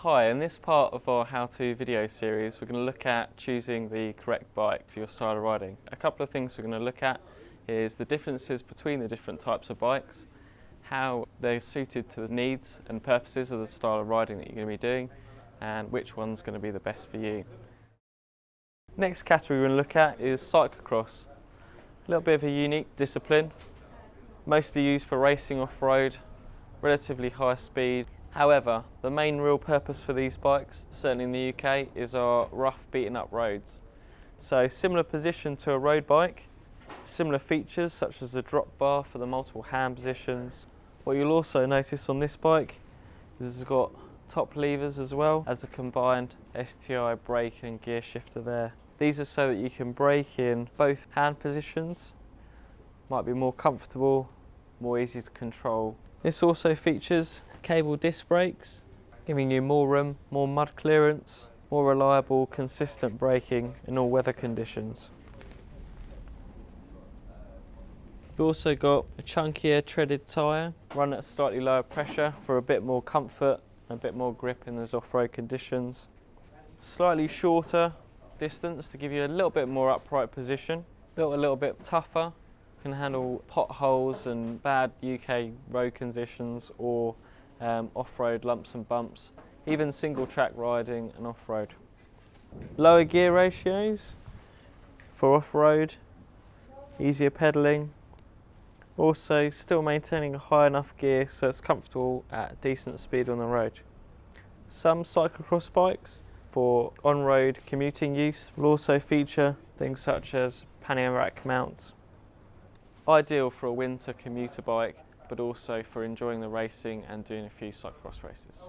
Hi, in this part of our how-to video series we're going to look at choosing the correct bike for your style of riding. A couple of things we're going to look at is the differences between the different types of bikes, how they're suited to the needs and purposes of the style of riding that you're going to be doing, and which one's going to be the best for you. Next category we're going to look at is cyclocross. A little bit of a unique discipline, mostly used for racing off-road, relatively high speed. However, the main real purpose for these bikes, certainly in the UK, is our rough beaten up roads. So similar position to a road bike, similar features such as the drop bar for the multiple hand positions. What you'll also notice on this bike is it's got top levers as well as a combined STI brake and gear shifter there. These are so that you can brake in both hand positions, might be more comfortable, more easy to control. This also features cable disc brakes, giving you more room, more mud clearance, more reliable, consistent braking in all weather conditions. You've also got a chunkier treaded tyre, run at slightly lower pressure for a bit more comfort and a bit more grip in those off-road conditions. Slightly shorter distance to give you a little bit more upright position, built a little bit tougher, can handle potholes and bad UK road conditions or off-road lumps and bumps, even single track riding and off-road. Lower gear ratios for off-road, easier pedalling, also still maintaining a high enough gear so it's comfortable at decent speed on the road. Some cyclocross bikes for on-road commuting use will also feature things such as pannier rack mounts. Ideal for a winter commuter bike, but also for enjoying the racing and doing a few cyclocross races.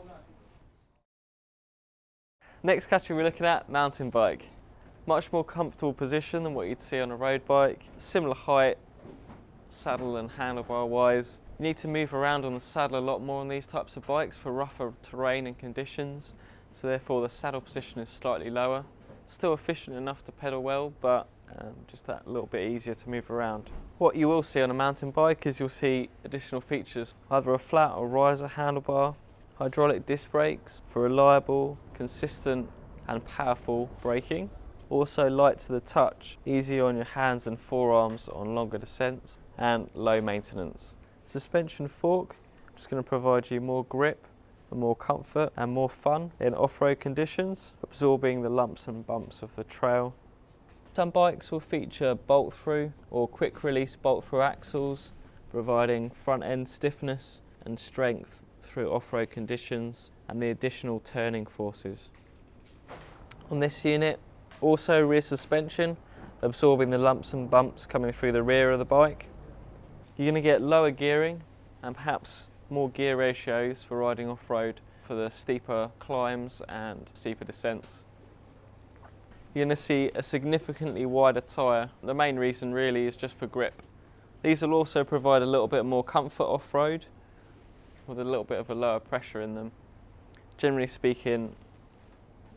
Next category we're looking at, mountain bike. Much more comfortable position than what you'd see on a road bike. Similar height, saddle and handlebar wise. You need to move around on the saddle a lot more on these types of bikes for rougher terrain and conditions, so therefore the saddle position is slightly lower. Still efficient enough to pedal well, but just that little bit easier to move around. What you will see on a mountain bike is you'll see additional features, either a flat or riser handlebar, hydraulic disc brakes for reliable, consistent and powerful braking. Also light to the touch, easy on your hands and forearms on longer descents, and low maintenance. Suspension fork, just going to provide you more grip and more comfort and more fun in off-road conditions, absorbing the lumps and bumps of the trail. Some bikes will feature bolt-through or quick-release bolt-through axles, providing front-end stiffness and strength through off-road conditions and the additional turning forces. On this unit, also rear suspension, absorbing the lumps and bumps coming through the rear of the bike. You're going to get lower gearing and perhaps more gear ratios for riding off-road for the steeper climbs and steeper descents. You're going to see a significantly wider tyre. The main reason really is just for grip. These will also provide a little bit more comfort off-road with a little bit of a lower pressure in them. Generally speaking,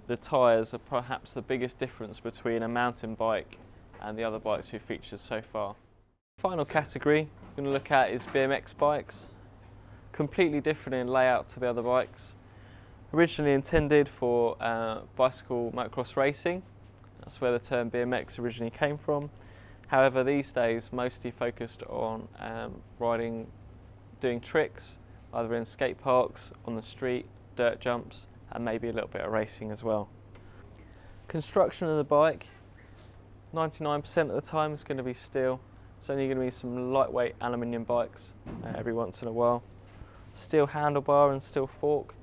the tyres are perhaps the biggest difference between a mountain bike and the other bikes we've featured so far. Final category we're going to look at is BMX bikes. Completely different in layout to the other bikes. Originally intended for bicycle motocross racing. That's where the term BMX originally came from. However, these days mostly focused on doing tricks, either in skate parks, on the street, dirt jumps, and maybe a little bit of racing as well. Construction of the bike, 99% of the time is going to be steel. It's only going to be some lightweight aluminium bikes every once in a while. Steel handlebar and steel fork.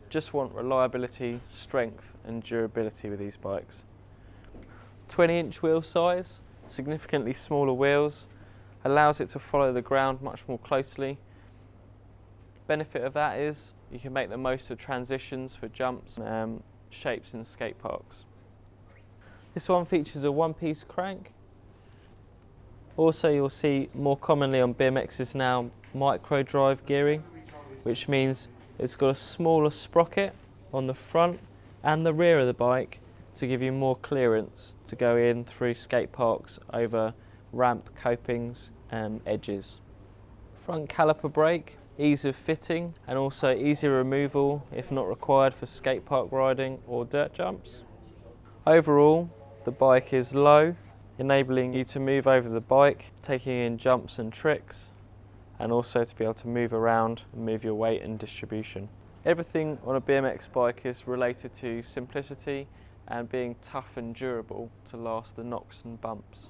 Just want reliability, strength and durability with these bikes. 20-inch wheel size, significantly smaller wheels, allows it to follow the ground much more closely. Benefit of that is you can make the most of transitions for jumps and shapes in skate parks. This one features a one-piece crank. Also you'll see more commonly on BMXs now micro drive gearing, which means it's got a smaller sprocket on the front and the rear of the bike to give you more clearance to go in through skate parks over ramp copings and edges. Front caliper brake ease of fitting and also easier removal if not required for skate park riding or dirt jumps. Overall, the bike is low, enabling you to move over the bike, taking in jumps and tricks, and also to be able to move around and move your weight and distribution. Everything on a BMX bike is related to simplicity and being tough and durable to last the knocks and bumps.